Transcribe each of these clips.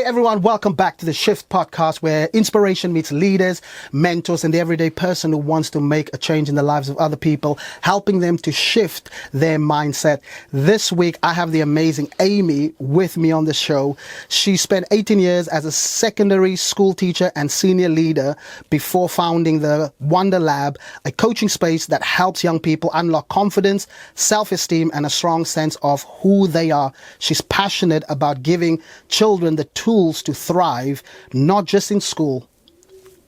Hey everyone, welcome back to the Shift podcast, where inspiration meets leaders, mentors, and the everyday person who wants to make a change in the lives of other people, helping them to shift their mindset. This week, I have the amazing Amy with me on the show. She spent 18 years as a secondary school teacher and senior leader before founding the Wonder Lab, a coaching space that helps young people unlock confidence, self-esteem, and a strong sense of who they are. She's passionate about giving children the tools to thrive, not just in school,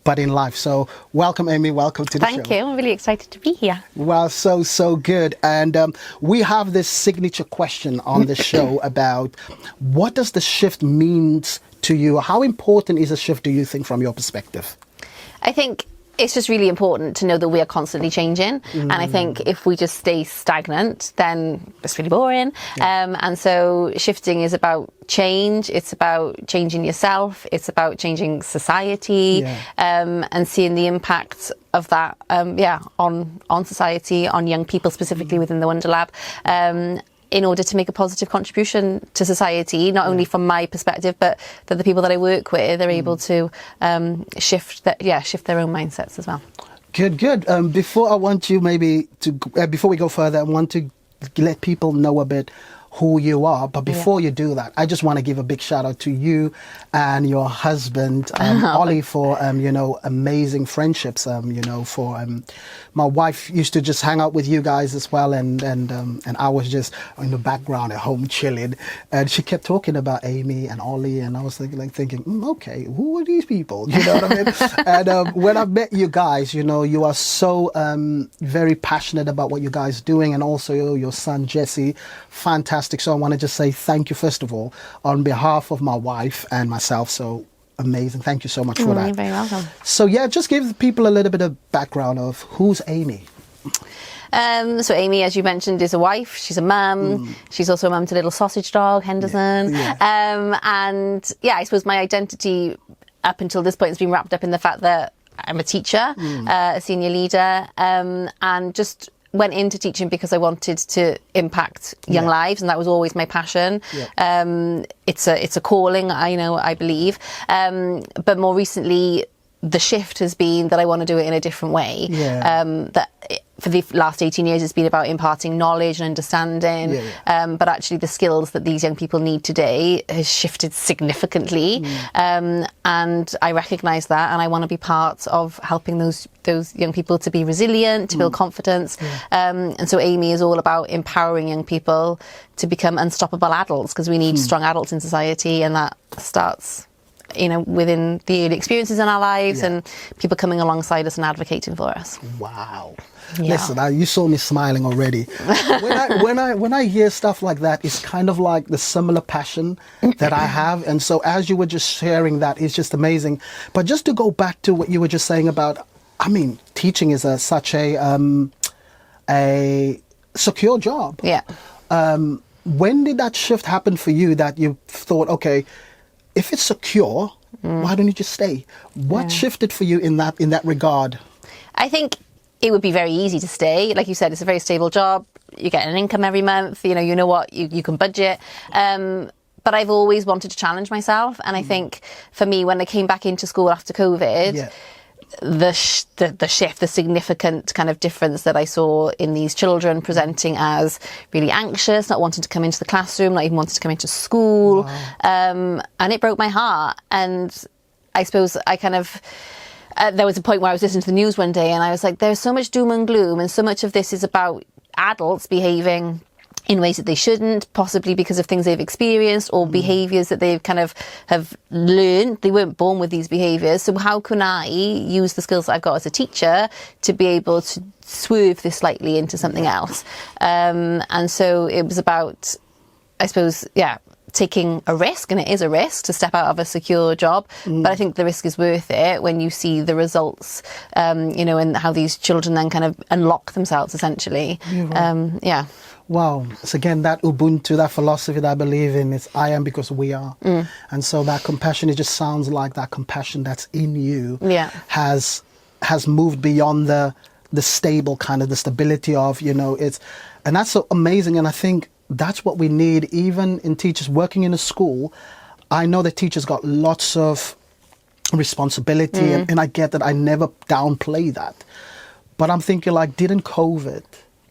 but in life. So welcome, Amy. Welcome to the show. Thank you. I'm really excited to be here. Well, so good. And we have this signature question on the show about what does the shift means to you? How important is a shift, do you think, from your perspective? I think it's just really important to know that we are constantly changing. And I think if we just stay stagnant, then it's really boring. Yeah. And so shifting is about change. It's about changing yourself. It's about changing society, and seeing the impact of that, on society, on young people, specifically within the Wonder Lab. In order to make a positive contribution to society, not only from my perspective, but that the people that I work with are able to shift their own mindsets as well. Good. Before we go further, I want to let people know a bit who you are. But before you do that, I just want to give a big shout out to you and your husband, Ollie, for, amazing friendships. My wife used to just hang out with you guys as well. And I was just in the background at home chilling. And she kept talking about Amy and Ollie. And I was thinking, okay, who are these people? You know what I mean? And when I met you guys, you are so very passionate about what you guys are doing. And also your son, Jesse, fantastic. So I want to just say thank you, first of all, on behalf of my wife and myself. So amazing. Thank you so much for that. You're very welcome. So just give people a little bit of background of who's Amy. So Amy, as you mentioned, is a wife. She's a mum. She's also a mum to little sausage dog, Henderson. I suppose my identity up until this point has been wrapped up in the fact that I'm a teacher, a senior leader, and just went into teaching because I wanted to impact young lives, and that was always my passion. It's a calling, I believe. But more recently, the shift has been that I want to do it in a different way. That for the last 18 years, it's been about imparting knowledge and understanding. But actually, the skills that these young people need today has shifted significantly. And I recognise that, and I want to be part of helping those young people to be resilient, to build confidence. And so Amy is all about empowering young people to become unstoppable adults, because we need strong adults in society, and that starts within the early experiences in our lives and people coming alongside us and advocating for us. Wow. Listen, you saw me smiling already. When I hear stuff like that, it's kind of like the similar passion that I have. And so as you were just sharing that, it's just amazing. But just to go back to what you were just saying about, teaching is such a secure job. When did that shift happen for you that you thought, okay, if it's secure, why don't you just stay? What shifted for you in that regard? I think it would be very easy to stay. Like you said, it's a very stable job. You get an income every month. You know what, you can budget. But I've always wanted to challenge myself. And I think for me, when I came back into school after COVID, the shift, the significant kind of difference that I saw in these children presenting as really anxious, not wanting to come into the classroom, not even wanting to come into school. And it broke my heart. And I suppose I kind of, there was a point where I was listening to the news one day and I was like, there's so much doom and gloom, and so much of this is about adults behaving in ways that they shouldn't, possibly because of things they've experienced or behaviours that they've kind of have learned. They weren't born with these behaviours. So how can I use the skills that I've got as a teacher to be able to swerve this slightly into something else? And so it was about, I suppose, taking a risk, and it is a risk to step out of a secure job, but I think the risk is worth it when you see the results, and how these children then kind of unlock themselves essentially. Wow. So again, that Ubuntu, that philosophy that I believe in is I am because we are. And so that compassion, it just sounds like that compassion that's in you has moved beyond the stable kind of the stability of, it's, and that's so amazing. And I think that's what we need, even in teachers working in a school. I know that teachers got lots of responsibility, and I get that. I never downplay that. But I'm thinking, like, didn't COVID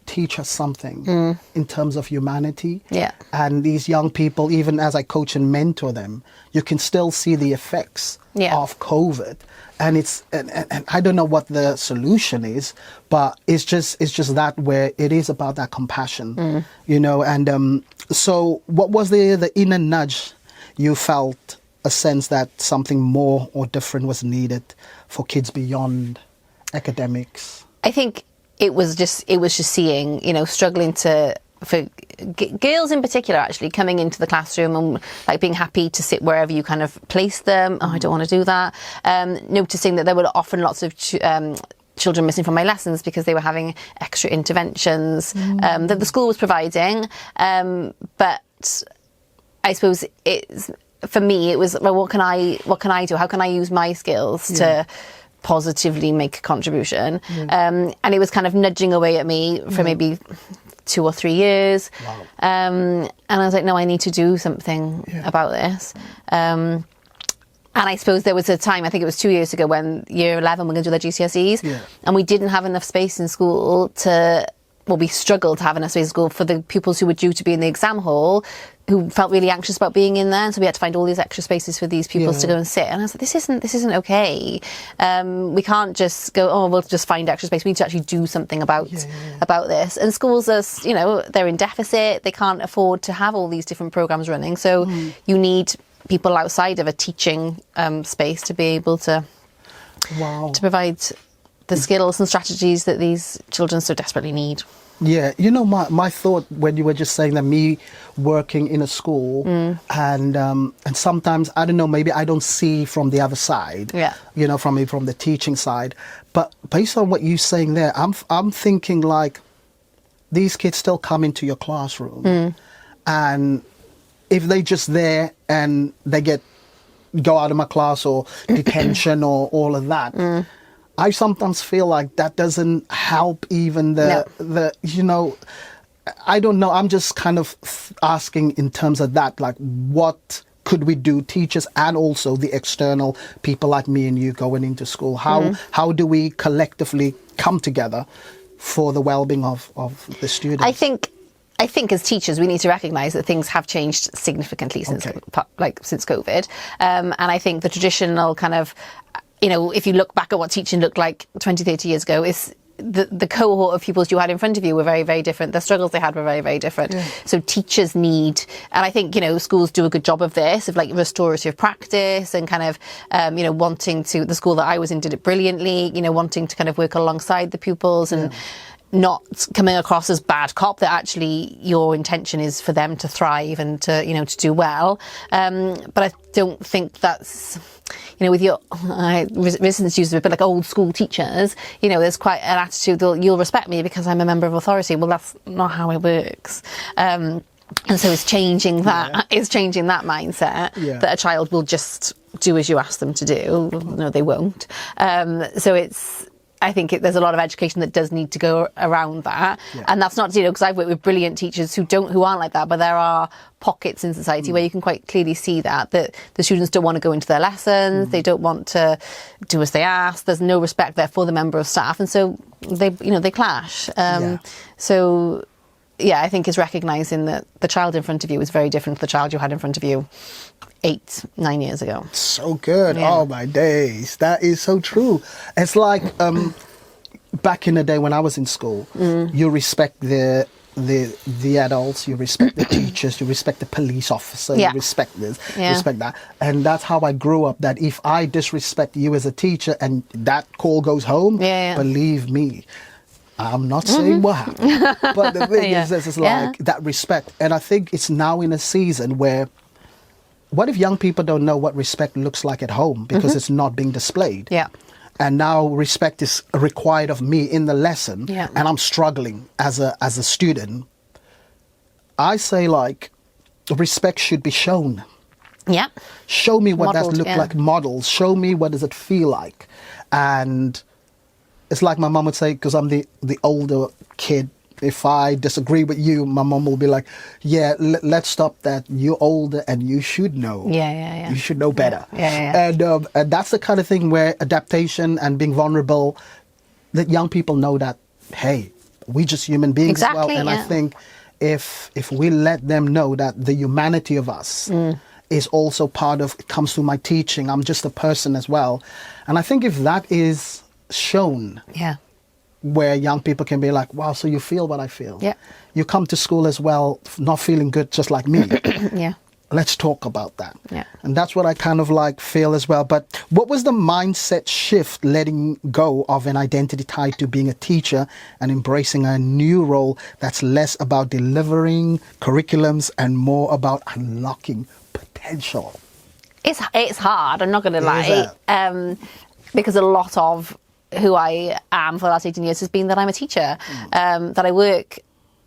teach us something in terms of humanity? Yeah. And these young people, even as I coach and mentor them, you can still see the effects of COVID. And and I don't know what the solution is, but it's just that, where it is about that compassion, you know. And so what was the inner nudge you felt, a sense that something more or different was needed for kids beyond academics? I think it was just struggling for girls in particular, actually coming into the classroom and like being happy to sit wherever you kind of place them. Oh, I don't want to do that. Noticing that there were often lots of children missing from my lessons because they were having extra interventions that the school was providing. But I suppose for me it was, well, what can I do? How can I use my skills to positively make a contribution? And it was kind of nudging away at me for maybe 2 or 3 years. Wow. And I was like, no, I need to do something about this. And I suppose there was a time, I think it was 2 years ago, when year 11 were going to do their GCSEs, and we didn't have enough space in school we struggled to have enough space in school for the pupils who were due to be in the exam hall, who felt really anxious about being in there. And so we had to find all these extra spaces for these pupils to go and sit. And I was like, this isn't okay. We can't just go, oh, we'll just find extra space. We need to actually do something about this. And schools are, they're in deficit. They can't afford to have all these different programs running. So you need people outside of a teaching space to be able to provide the skills and strategies that these children so desperately need. Yeah, my thought when you were just saying that, me working in a school, and sometimes, I don't know, maybe I don't see from the other side, from the teaching side, but based on what you're saying there, I'm thinking, like, these kids still come into your classroom, and if they just there and they go out of my class or detention or all of that, I sometimes feel like that doesn't help even I don't know. I'm just kind of asking in terms of that, like, what could we do, teachers and also the external people like me and you going into school? How do we collectively come together for the well-being of the students? I think as teachers, we need to recognise that things have changed significantly since COVID. And I think the traditional kind of, if you look back at what teaching looked like 20, 30 years ago, is the cohort of pupils you had in front of you were very, very different. The struggles they had were very, very different. Yeah. So teachers need, and I think, schools do a good job of this, of like restorative practice and kind of, wanting to, the school that I was in did it brilliantly, wanting to kind of work alongside the pupils and not coming across as bad cop, that actually your intention is for them to thrive and to do well. But I don't think that's, with your, resistance used a bit like old school teachers, there's quite an attitude that you'll respect me because I'm a member of authority. Well, that's not how it works. And so it's changing that, it's changing that mindset that a child will just do as you ask them to do. No, they won't. I think there's a lot of education that does need to go around that, and that's not because I've worked with brilliant teachers who aren't like that, but there are pockets in society where you can quite clearly see that the students don't want to go into their lessons, they don't want to do as they ask. There's no respect there for the member of staff, and so they clash. So I think it's recognising that the child in front of you is very different to the child you had in front of you 8, 9 years ago. So good. Oh my days, that is so true. It's like back in the day when I was in school, you respect the adults, you respect the teachers, you respect the police officer, you respect this, respect that, and that's how I grew up. That if I disrespect you as a teacher and that call goes home, believe me, I'm not saying what happened, but the thing is, it's like that respect. And I think it's now in a season where, what if young people don't know what respect looks like at home because it's not being displayed? Yeah. And now respect is required of me in the lesson, and I'm struggling as a student. I say, like, respect should be shown. Yeah. Show me what that looks like. Models. Show me what does it feel like. And it's like my mum would say, because I'm the older kid if I disagree with you, my mom will be like, yeah, let's stop that. You're older and you should know. Yeah. You should know better. Yeah. And that's the kind of thing where adaptation and being vulnerable, that young people know that, hey, we just human beings as well. Exactly, And I think if we let them know that the humanity of us is also part of, it comes through my teaching, I'm just a person as well. And I think if that is shown, where young people can be like, wow, so you feel what I feel. Yeah. You come to school as well, not feeling good just like me. Yeah. Let's talk about that. Yeah. And that's what I kind of like feel as well. But what was the mindset shift letting go of an identity tied to being a teacher and embracing a new role that's less about delivering curriculums and more about unlocking potential? It's hard, I'm not going to lie. Because a lot of who I am for the last 18 years has been that I'm a teacher, that I work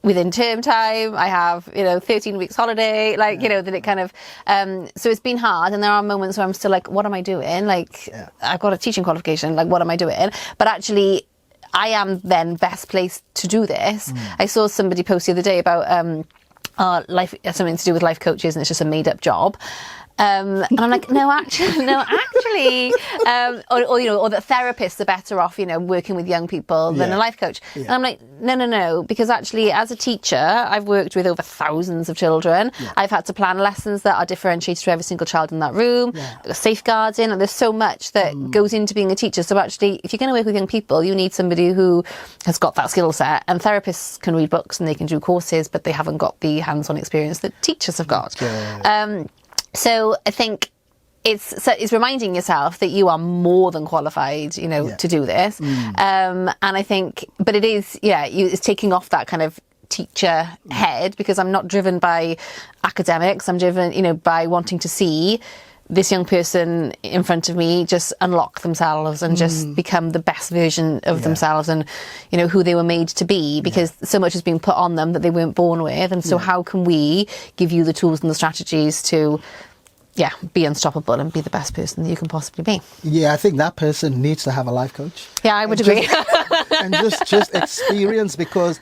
within term time. I have, 13 weeks holiday, that it kind of, so it's been hard. And there are moments where I'm still like, what am I doing? I've got a teaching qualification. Like, what am I doing? But actually, I am then best placed to do this. I saw somebody post the other day about life, something to do with life coaches, and it's just a made up job. And I'm like, no, actually, or that therapists are better off, working with young people than a life coach. And I'm like, no, because actually, as a teacher, I've worked with over thousands of children. I've had to plan lessons that are differentiated to every single child in that room. Safeguarding, and there's so much that goes into being a teacher. So actually, if you're going to work with young people, you need somebody who has got that skill set. And therapists can read books and they can do courses, but they haven't got the hands-on experience that teachers have got. So I think it's reminding yourself that you are more than qualified, to do this. And I think, but it is, it's taking off that kind of teacher head, because I'm not driven by academics. I'm driven, by wanting to see this young person in front of me just unlock themselves and just become the best version of themselves and, who they were made to be, because so much has been put on them that they weren't born with. And so how can we give you the tools and the strategies to, be unstoppable and be the best person that you can possibly be? Yeah, I think that person needs to have a life coach. Yeah, I would agree. And just experience, because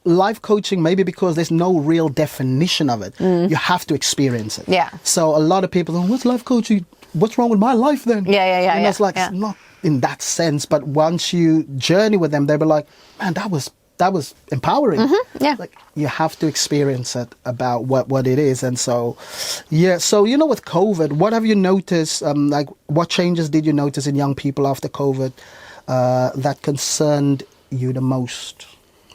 life coaching, maybe because there's no real definition of it, you have to experience it. Yeah. So a lot of people go, what's life coaching? What's wrong with my life then? And it's like, it's not in that sense, but once you journey with them, they'll be like, man, that was empowering. Like, you have to experience it about what it is. And so, so, with COVID, what have you noticed, what changes did you notice in young people after COVID that concerned you the most?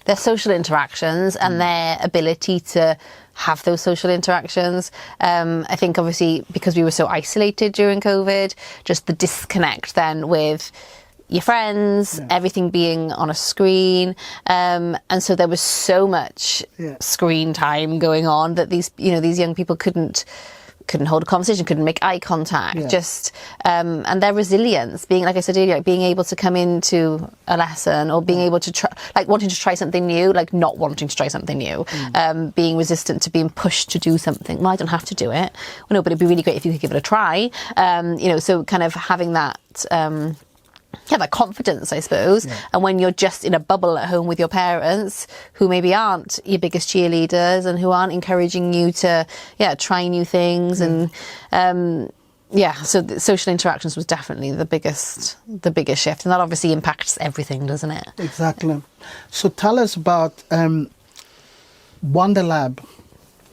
Their social interactions and their ability to have those social interactions. I think obviously because we were so isolated during COVID, just the disconnect then with your friends, everything being on a screen. And so there was so much screen time going on that these young people couldn't hold a conversation, couldn't make eye contact, and their resilience, being, like I said earlier, being able to come into a lesson or being able to try, wanting to try something new, not wanting to try something new, being resistant to being pushed to do something. Well, I don't have to do it. Well, no, but it'd be really great if you could give it a try. So kind of having that, that confidence, I suppose. And when you're just in a bubble at home with your parents who maybe aren't your biggest cheerleaders and who aren't encouraging you to try new things and so the social interactions was definitely the biggest shift, and that obviously impacts everything, doesn't it? Exactly. So tell us about Wonder Lab.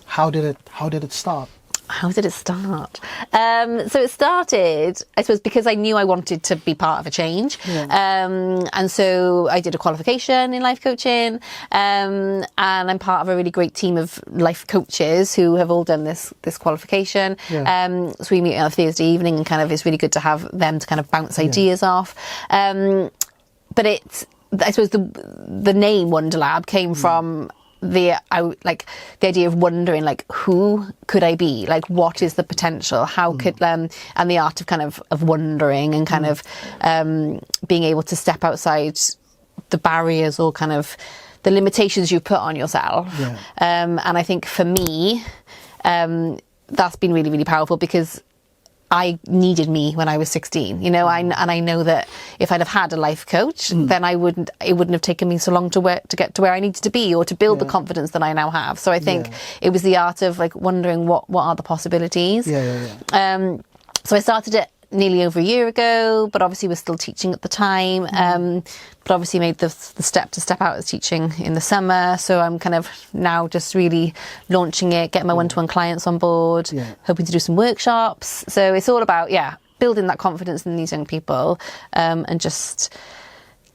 How did it start? How did it start? So it started, I suppose, because I knew I wanted to be part of a change. And so I did a qualification in life coaching, and I'm part of a really great team of life coaches who have all done this qualification. So we meet on a Thursday evening, and kind of it's really good to have them to kind of bounce ideas off. But I suppose the name Wonder Lab came from the idea of wondering, who could I be? What is the potential? How could and the art of kind of wondering and kind of being able to step outside the barriers or kind of the limitations you put on yourself. And I think for me, that's been really, really powerful, because I needed me when I was 16, you know, and I know that if I'd have had a life coach, then it wouldn't have taken me so long to get to where I needed to be, or to build the confidence that I now have. So I think it was the art of like wondering what are the possibilities. So I started it nearly over a year ago, but obviously was still teaching at the time. But obviously made the step out as teaching in the summer. So I'm kind of now just really launching it, getting my one-to-one clients on board, hoping to do some workshops. So it's all about, building that confidence in these young people, and just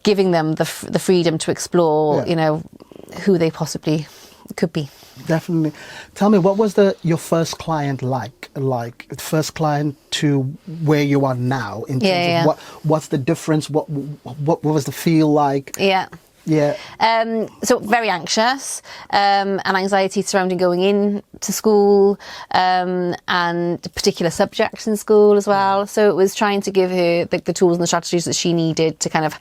giving them the freedom to explore, you know, who they possibly could be. Definitely. Tell me, what was your first client like first client to where you are now, in terms of what's the difference? What was the feel like? So very anxious, and anxiety surrounding going in to school, and particular subjects in school as well. So it was trying to give her the tools and the strategies that she needed to kind of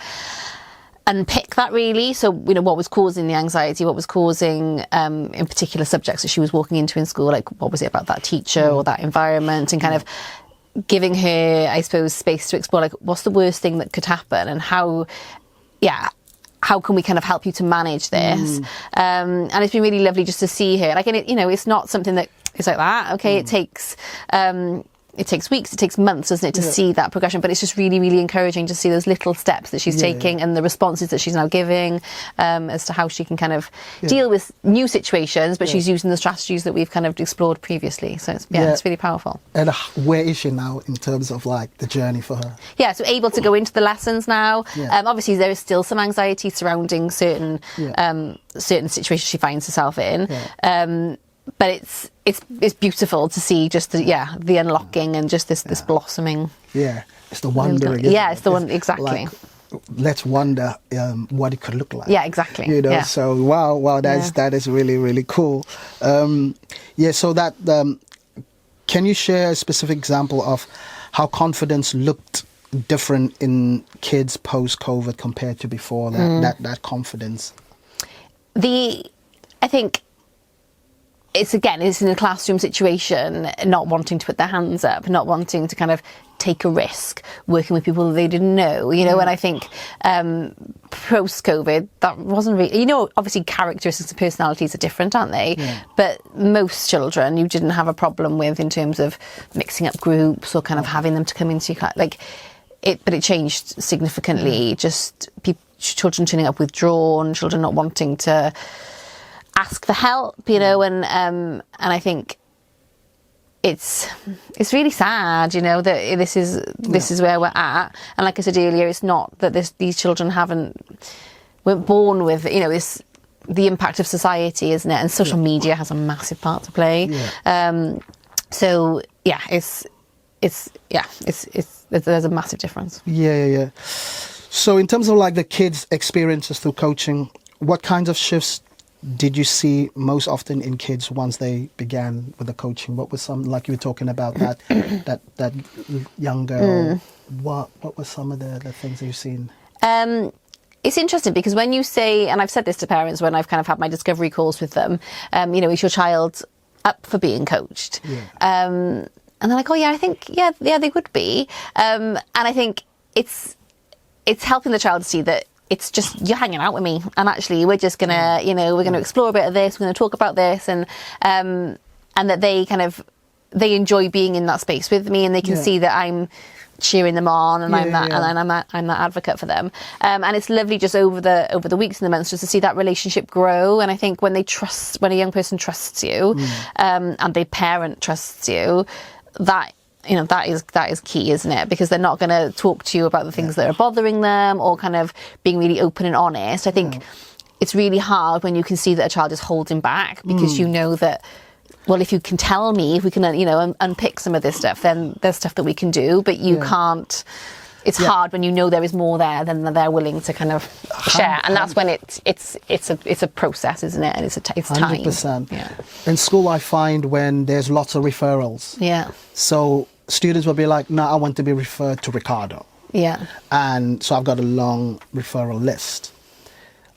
unpick that, really. So, you know, what was causing the anxiety, what was causing in particular subjects that she was walking into in school, like what was it about that teacher or that environment, and kind of giving her, I suppose, space to explore, like, what's the worst thing that could happen, and how can we kind of help you to manage this? And it's been really lovely just to see her. Like, and it, you know, it's not something that is like that. Okay, it takes weeks, it takes months, doesn't it, to see that progression. But it's just really, really encouraging to see those little steps that she's taking and the responses that she's now giving, as to how she can kind of deal with new situations, but she's using the strategies that we've kind of explored previously. So it's really powerful. And where is she now in terms of like the journey for her? Yeah, so able to go into the lessons now. Obviously there is still some anxiety surrounding certain situations she finds herself in. But it's beautiful to see just the unlocking and just this blossoming. Yeah, it's the wondering. It's the one, exactly. Like, let's wonder what it could look like. Yeah, exactly. You know, so wow, that is really, really cool. So that can you share a specific example of how confidence looked different in kids post-COVID compared to before? That confidence. I think. It's in a classroom situation, not wanting to put their hands up, not wanting to kind of take a risk, working with people that they didn't know, you know. And I think post-COVID, that wasn't really, you know, obviously characteristics and personalities are different, aren't they? But most children you didn't have a problem with in terms of mixing up groups or kind of having them to come into your class. But it changed significantly. Just children turning up withdrawn, children not wanting to ask for help, you know, and I think it's really sad, you know, that this is where we're at. And like I said earlier, it's not that these children weren't born with, you know, the impact of society, isn't it? And social media has a massive part to play. So there's a massive difference. So in terms of like the kids' experiences through coaching, what kinds of shifts did you see most often in kids once they began with the coaching? What was some, like you were talking about that young girl? What were some of the things that you've seen? It's interesting because when you say, and I've said this to parents when I've kind of had my discovery calls with them, you know, is your child up for being coached? And they're like, oh yeah, I think they would be. And I think it's helping the child see that it's just, you're hanging out with me, and actually we're just gonna, you know, we're gonna explore a bit of this, we're gonna talk about this, and that they enjoy being in that space with me, and they can see that I'm cheering them on, and I'm that advocate for them, and it's lovely just over the weeks and the months just to see that relationship grow. And I think when a young person trusts you, and their parent trusts you, that, you know, that is key, isn't it? Because they're not going to talk to you about the things that are bothering them, or kind of being really open and honest. I think it's really hard when you can see that a child is holding back, because you know that, well, if you can tell me, if we can, you know, unpick some of this stuff, then there's stuff that we can do. But you can't. It's hard when you know there is more there than they're willing to kind of share, and that's when it's a process, isn't it? And it's time. 100%. In school, I find when there's lots of referrals. So students will be like, no, I want to be referred to Ricardo. And so I've got a long referral list.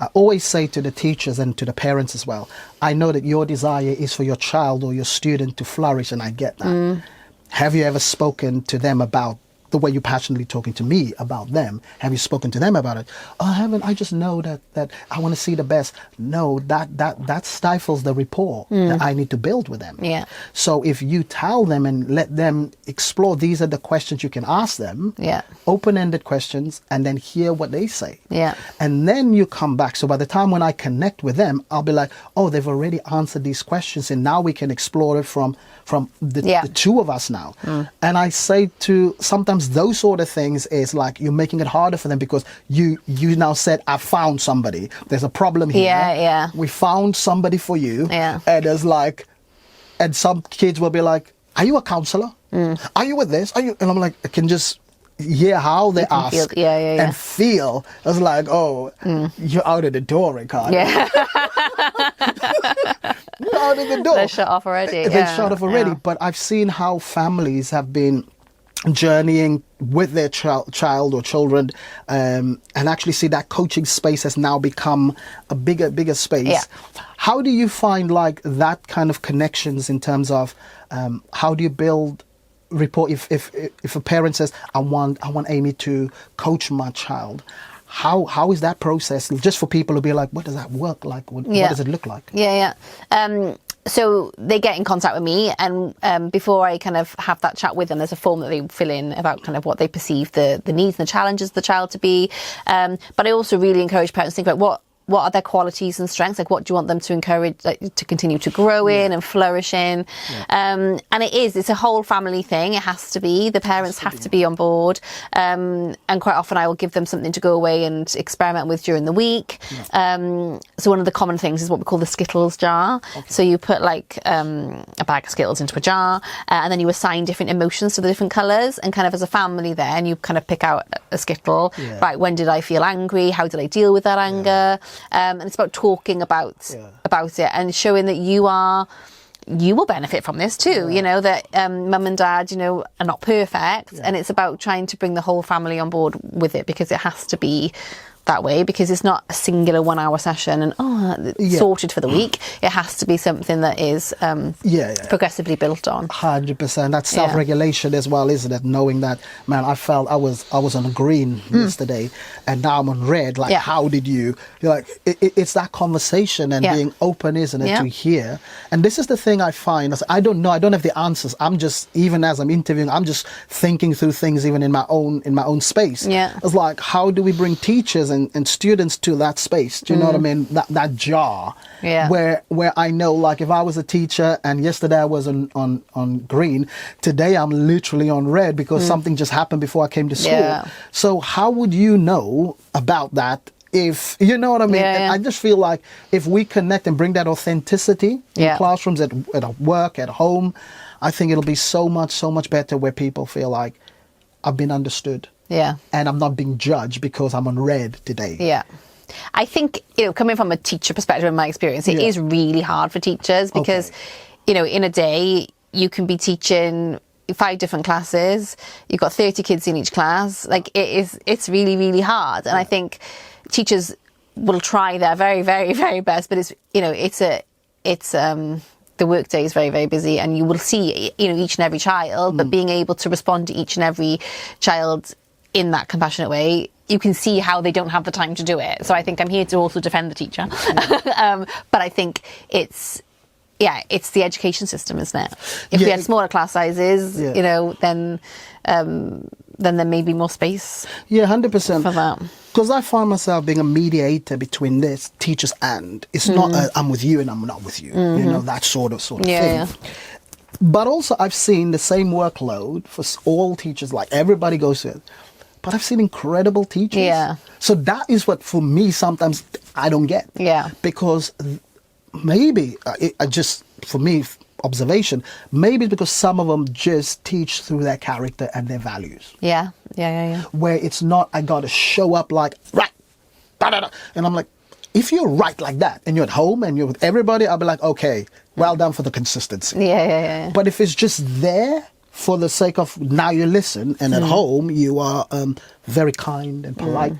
I always say to the teachers and to the parents as well, I know that your desire is for your child or your student to flourish, and I get that. Have you ever spoken to them about the way you're passionately talking to me about them? Have you spoken to them about it? Oh, I haven't. I just know that I want to see the best. No, that stifles the rapport that I need to build with them. Yeah. So if you tell them and let them explore, these are the questions you can ask them. Yeah. Open-ended questions, and then hear what they say. Yeah. And then you come back. So by the time when I connect with them, I'll be like, oh, they've already answered these questions, and now we can explore it from the two of us now. And I say to sometimes those sort of things is like you're making it harder for them, because you now said, I found somebody. There's a problem here. Yeah. We found somebody for you. Yeah. And there's like, and some kids will be like, are you a counselor? Are you with this? Are you? And I'm like, I can just hear how they ask and feel. I was like, oh, you're out of the door, Ricardo. Yeah. You're out of the door. They're shut off already. They're shut off already. But I've seen how families have been journeying with their child or children, and actually see that coaching space has now become a bigger space. Yeah. How do you find like that kind of connections in terms of how do you build rapport? If a parent says, I want Amy to coach my child, how is that process, just for people to be like, what does that work like? What does it look like? So they get in contact with me, and before I kind of have that chat with them, there's a form that they fill in about kind of what they perceive the needs and the challenges of the child to be. But I also really encourage parents to think about what are their qualities and strengths? Like, what do you want them to encourage, like, to continue to grow in and flourish in? And it's a whole family thing. It has to be. The parents have to be on board. And quite often I will give them something to go away and experiment with during the week. So one of the common things is what we call the Skittles jar. So you put like a bag of Skittles into a jar, and then you assign different emotions to the different colours, and kind of as a family there, and you kind of pick out a Skittle. Right, when did I feel angry? How did I deal with that anger? And it's about talking about it and showing that you will benefit from this too. You know, that mum and dad, are not perfect, and it's about trying to bring the whole family on board with it, because it has to be that way, because it's not a singular 1 hour session and sorted for the week. It has to be something that is progressively built on. 100%. That's self-regulation as well, isn't it? Knowing that, man, I felt I was on green yesterday, and now I'm on red. Like, how did you're like, it's that conversation and being open, isn't it, to hear. And this is the thing I find. I don't know. I don't have the answers. I'm just, even as I'm interviewing, I'm just thinking through things, even in my own space. It's like, how do we bring teachers and students to that space? Do you know what I mean? That jar where I know, like, if I was a teacher and yesterday I was on green, today I'm literally on red because something just happened before I came to school. So how would you know about that? If you know what I mean. And I just feel like if we connect and bring that authenticity in classrooms, at work, at home, I think it'll be so much better, where people feel like I've been understood. And I'm not being judged because I'm on red today. I think, coming from a teacher perspective, in my experience, it is really hard for teachers because, in a day, you can be teaching 5 different classes. You've got 30 kids in each class. Like, it's really, really hard. And I think teachers will try their very, very, very best, but the workday is very, very busy, and you will see, each and every child, but being able to respond to each and every child in that compassionate way, you can see how they don't have the time to do it. So I think I'm here to also defend the teacher. But I think it's the education system, isn't it? If we had smaller class sizes, then there may be more space. 100% for that. Because I find myself being a mediator between this teachers and it's not I'm with you and I'm not with you. That sort of thing. But also I've seen the same workload for all teachers. Like, everybody goes to it. But I've seen incredible teachers. So that is what, for me, sometimes I don't get. Because maybe, for me, observation, maybe it's because some of them just teach through their character and their values. Where it's not, I got to show up like, right, da-da-da. And I'm like, if you're right like that and you're at home and you're with everybody, I'll be like, okay, well done for the consistency. But if it's just there for the sake of now you listen, and at home you are very kind and polite,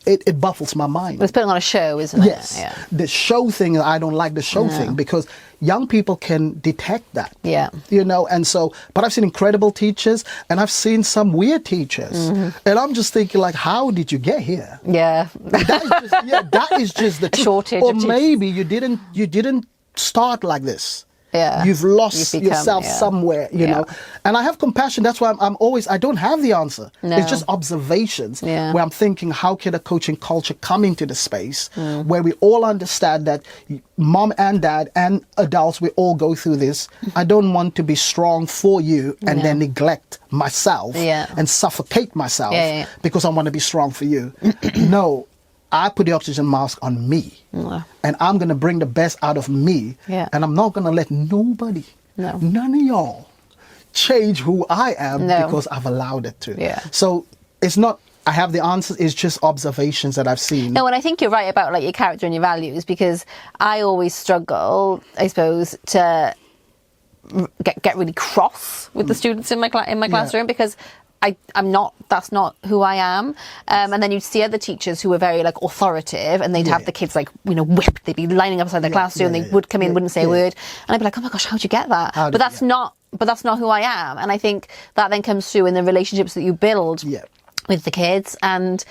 it baffles my mind. It's putting on a show, isn't it? Yes. Yeah. The show thing, I don't like the show thing because young people can detect that. Yeah. You know, and so, but I've seen incredible teachers and I've seen some weird teachers. And I'm just thinking, like, how did you get here? Yeah. That is just the truth. Shortage Or of teachers. maybe you didn't start like this. Yeah. You've lost You've become, yourself somewhere, you know. And I have compassion. That's why I'm always, I don't have the answer. No. It's just observations Yeah. where I'm thinking, how can a coaching culture come into the space where we all understand that mom and dad and adults, we all go through this. I don't want to be strong for you and then neglect myself and suffocate myself because I want to be strong for you. No. I put the oxygen mask on me, and I'm going to bring the best out of me, and I'm not going to let nobody, none of y'all, change who I am because I've allowed it to. Yeah. So it's not, I have the answers, it's just observations that I've seen. No, and I think you're right about like your character and your values, because I always struggle, I suppose, to get really cross with the students in my classroom because I'm not, that's not who I am. And then you'd see other teachers who were very like authoritative and they'd have the kids like, you know, whipped. They'd be lining up outside the classroom. They would come in, wouldn't say a word. And I'd be like, oh my gosh, how'd you get that? But that's not who I am. And I think that then comes through in the relationships that you build with the kids. And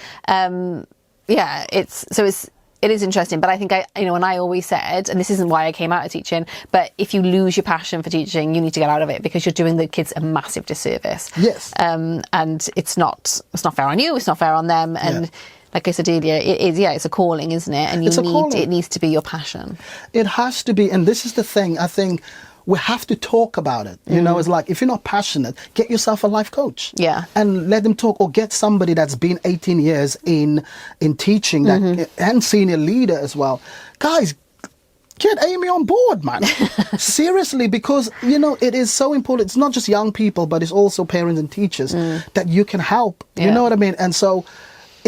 it is interesting, but I think and I always said, and this isn't why I came out of teaching, but if you lose your passion for teaching, you need to get out of it because you're doing the kids a massive disservice. Yes. And it's not fair on you, it's not fair on them. And like I said earlier, it's a calling, isn't it? And it needs to be your passion. It has to be, and this is the thing, I think we have to talk about it. You know, it's like, if you're not passionate, get yourself a life coach. Yeah. And let them talk, or get somebody that's been 18 years in teaching and senior leader as well. Guys, get Amy on board, man. Seriously, because, you know, it is so important. It's not just young people, but it's also parents and teachers that you can help. You know what I mean? And so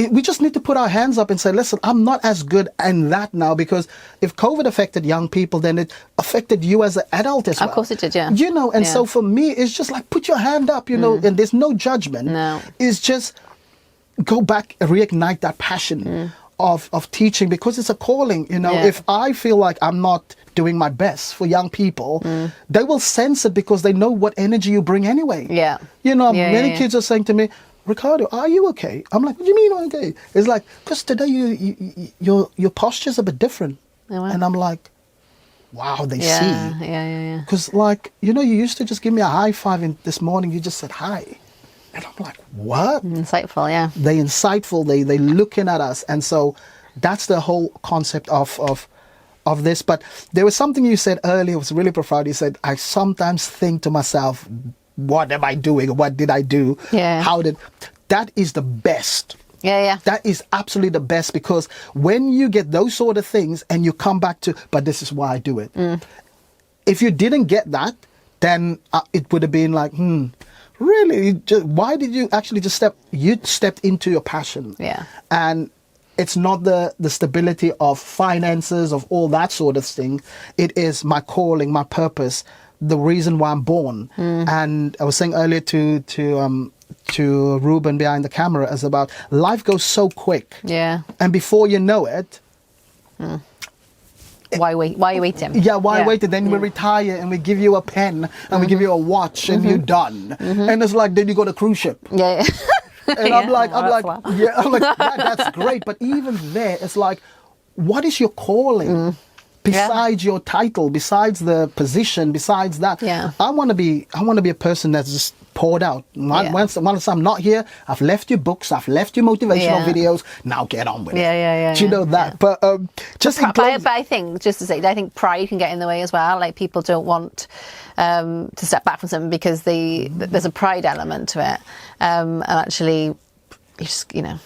we just need to put our hands up and say, listen, I'm not as good in that now, because if COVID affected young people, then it affected you as an adult as well. Of course it did, yeah. You know, and so for me, it's just like, put your hand up, you know, and there's no judgment. No. It's just go back and reignite that passion of teaching, because it's a calling, you know. If I feel like I'm not doing my best for young people, they will sense it because they know what energy you bring anyway. Yeah. You know, many kids are saying to me, Ricardo, are you okay? I'm like, what do you mean okay? It's like, because today your posture's a bit different. Oh, wow. And I'm like, wow, they see. Yeah. Because, like, you know, you used to just give me a high five, and this morning you just said hi. And I'm like, what? Insightful, yeah. They insightful, they looking at us. And so that's the whole concept of this. But there was something you said earlier, it was really profound. You said, I sometimes think to myself, what am I doing? What did I do? Yeah. That is the best. Yeah. That is absolutely the best, because when you get those sort of things and you come back to, but this is why I do it. If you didn't get that, then it would have been like, really? Why did you actually just stepped into your passion? Yeah. And it's not the stability of finances, of all that sort of thing. It is my calling, my purpose, the reason why I'm born. And I was saying earlier to Ruben behind the camera, is about life goes so quick. Yeah. And before you know it, why wait? Why are you waiting? Yeah, why wait? Then we retire and we give you a pen and we give you a watch and you're done. And it's like, then you go to cruise ship. Yeah. And I'm like, that's great. But even there, it's like, what is your calling? Besides your title, besides the position, besides that, I want to be a person that's just poured out. Once I'm not here, I've left you books, I've left you motivational videos. Now get on with it. Do you know that? But just but I think, just to say, I think pride can get in the way as well. Like, people don't want to step back from something because there's a pride element to it, and actually, you just, you know.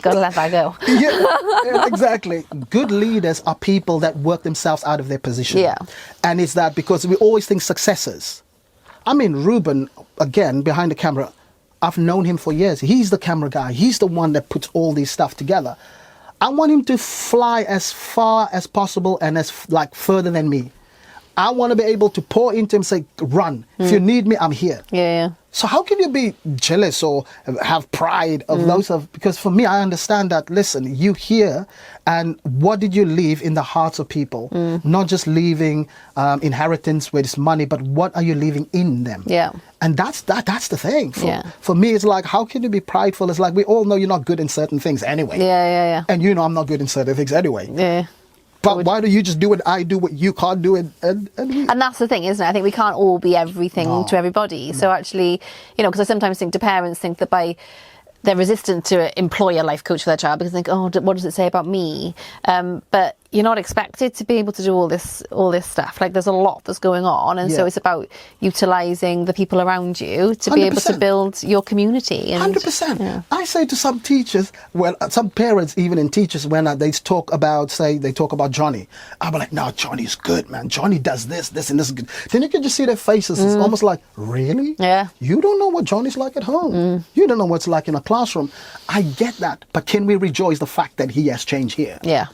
Gotta let that go. Yeah, exactly. Good leaders are people that work themselves out of their position. Yeah. And it's that, because we always think successes. I mean, Ruben, again, behind the camera, I've known him for years. He's the camera guy. He's the one that puts all these stuff together. I want him to fly as far as possible and as further than me. I want to be able to pour into him, say, run. If you need me, I'm here. Yeah. So how can you be jealous or have pride of those of, because for me, I understand that, listen, you here, and what did you leave in the hearts of people? Not just leaving inheritance with money, but what are you leaving in them? Yeah. And that's the thing. Yeah. For me, it's like, how can you be prideful? It's like, we all know you're not good in certain things anyway. Yeah. And you know I'm not good in certain things anyway. Yeah. But why do you just do what I do, what you can't do? And that's the thing, isn't it? I think we can't all be everything to everybody. So actually, because I sometimes think parents think that they're resistant to employ a life coach for their child because they think, oh, what does it say about me? But you're not expected to be able to do all this stuff. Like, there's a lot that's going on, and so it's about utilising the people around you to be 100%. able to build your community. 100%. Yeah. I say to some teachers, well, some parents, even in teachers, when they talk about Johnny, I'm like, no, Johnny's good, man. Johnny does this, and this is good. Then you can just see their faces. It's almost like, really? Yeah. You don't know what Johnny's like at home. You don't know what's like in a classroom. I get that, but can we rejoice the fact that he has changed here? Yeah.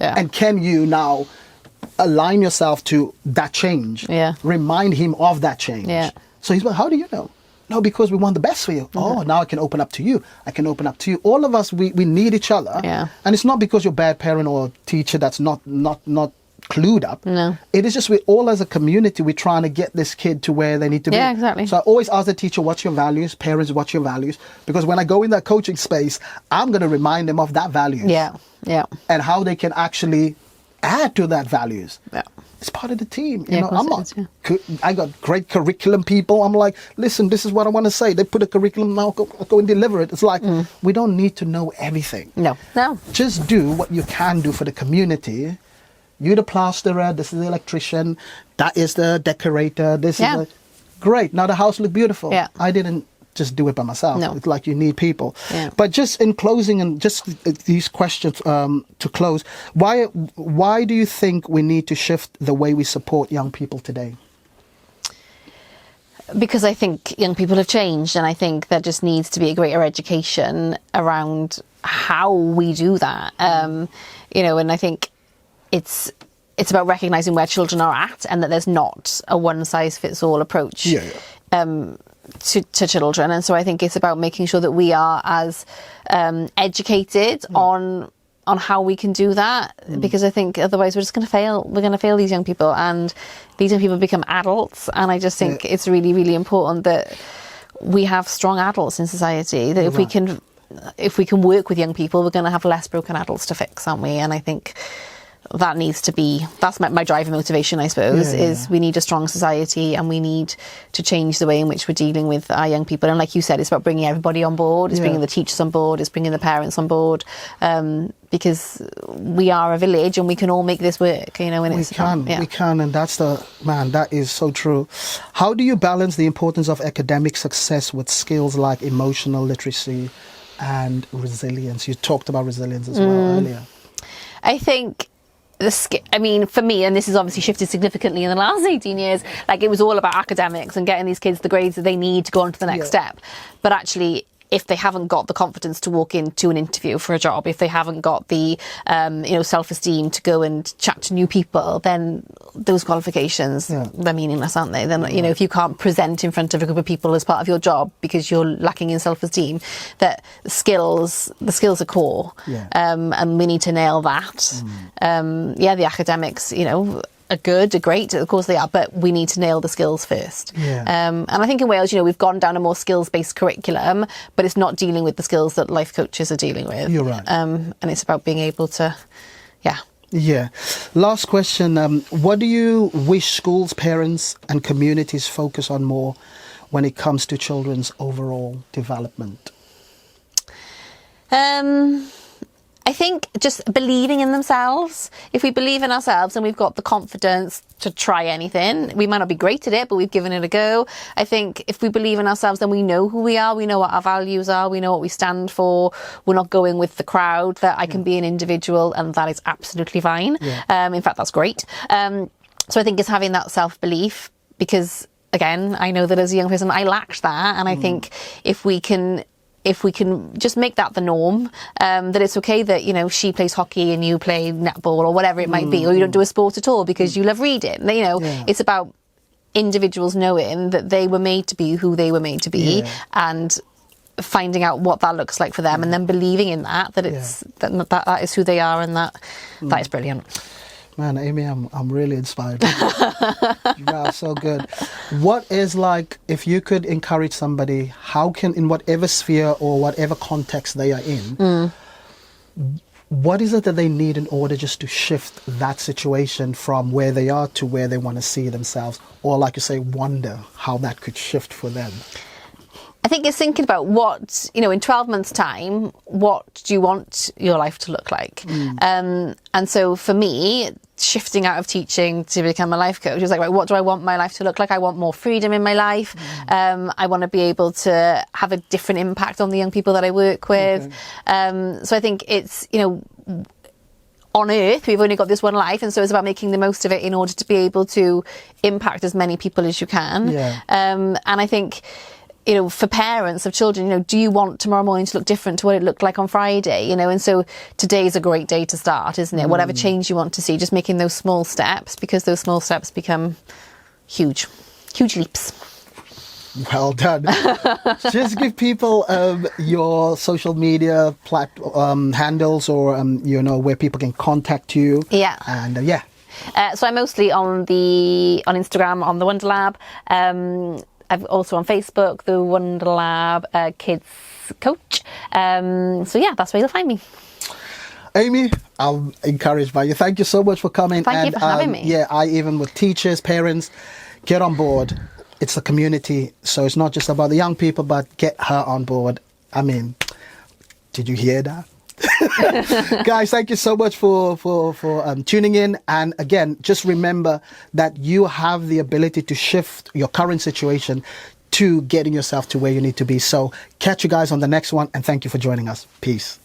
And can you now align yourself to that change? Yeah. Remind him of that change. Yeah. So he's like, how do you know? No, because we want the best for you. Oh, now I can open up to you. I can open up to you. All of us, we need each other. Yeah. And it's not because you're a bad parent or a teacher that's not clued up. No. It is just we all as a community, we're trying to get this kid to where they need to be. Yeah, exactly. So I always ask the teacher, what's your values? Parents, what's your values? Because when I go in that coaching space, I'm going to remind them of that values. Yeah. And how they can actually add to that values. Yeah. It's part of the team. I got great curriculum people. I'm like, listen, this is what I want to say. They put a curriculum, now go and deliver it. It's like, we don't need to know everything. No. Just do what you can do for the community. You're the plasterer, this is the electrician, that is the decorator, this is the... Great, now the house look beautiful. Yeah. I didn't just do it by myself. No. It's like you need people. Yeah. But just in closing, and just these questions to close, why do you think we need to shift the way we support young people today? Because I think young people have changed, and I think there just needs to be a greater education around how we do that. And I think it's about recognising where children are at, and that there's not a one-size-fits-all approach to children. And so I think it's about making sure that we are as educated on how we can do that, because I think otherwise we're just going to fail. We're going to fail these young people, and these young people become adults. And I just think it's really, really important that we have strong adults in society, that if we can work with young people, we're going to have less broken adults to fix, aren't we? And I think that needs to be, that's my driving motivation, I suppose, is we need a strong society, and we need to change the way in which we're dealing with our young people. And like you said, it's about bringing everybody on board. It's bringing the teachers on board. It's bringing the parents on board, because we are a village and we can all make this work, and we can, and that is so true. How do you balance the importance of academic success with skills like emotional literacy and resilience? You talked about resilience as well earlier. I think for me, and this has obviously shifted significantly in the last 18 years, like, it was all about academics and getting these kids the grades that they need to go on to the next step. But actually, if they haven't got the confidence to walk into an interview for a job, if they haven't got the self-esteem to go and chat to new people, then those qualifications, they're meaningless, aren't they? Then if you can't present in front of a group of people as part of your job because you're lacking in self-esteem, that the skills are core, and we need to nail that. The academics, are good, are great, of course they are, but we need to nail the skills first. And I think in Wales, we've gone down a more skills-based curriculum, but it's not dealing with the skills that life coaches are dealing with. You're right. And it's about being able to, Last question. What do you wish schools, parents and communities focus on more when it comes to children's overall development? I think just believing in themselves. If we believe in ourselves and we've got the confidence to try anything, we might not be great at it, but we've given it a go. I think if we believe in ourselves, then we know who we are, we know what our values are, we know what we stand for. We're not going with the crowd, that I can be an individual, and that is absolutely fine. In fact, that's great. So I think it's having that self-belief, because again, I know that as a young person, I lacked that. And I think if we can if we can just make that the norm, that it's okay that, you know, she plays hockey and you play netball or whatever it might be, or you don't do a sport at all because you love reading. You know, it's about individuals knowing that they were made to be who they were made to be, and finding out what that looks like for them, and then believing in that it's that is who they are, and that is brilliant. Man, Amy, I'm really inspired. You are so good. What is, like, if you could encourage somebody, how can, in whatever sphere or whatever context they are in, what is it that they need in order just to shift that situation from where they are to where they want to see themselves? Or, like you say, wonder how that could shift for them? I think it's thinking about what, you know, in 12 months' time, what do you want your life to look like? And so for me, shifting out of teaching to become a life coach, was like, right, what do I want my life to look like? I want more freedom in my life. I want to be able to have a different impact on the young people that I work with. So I think it's, you know, on earth, we've only got this one life, and so it's about making the most of it in order to be able to impact as many people as you can. And I think, you know, for parents of children, you know, do you want tomorrow morning to look different to what it looked like on Friday? You know, and so today is a great day to start, isn't it? Whatever change you want to see, just making those small steps, because those small steps become huge leaps. Well done. Just give people your social media handles, or you know, where people can contact you. And so I'm mostly on Instagram on the Wonder Lab. I'm also on Facebook, the Wonder Lab Kids Coach. So yeah, that's where you'll find me. Amy, I'm encouraged by you. Thank you so much for coming. Thank you for having me. Yeah, even with teachers, parents, get on board. It's a community, so it's not just about the young people, but get her on board. I mean, did you hear that? Guys, thank you so much for tuning in. And again, just remember that you have the ability to shift your current situation to getting yourself to where you need to be. So catch you guys on the next one, and thank you for joining us. Peace.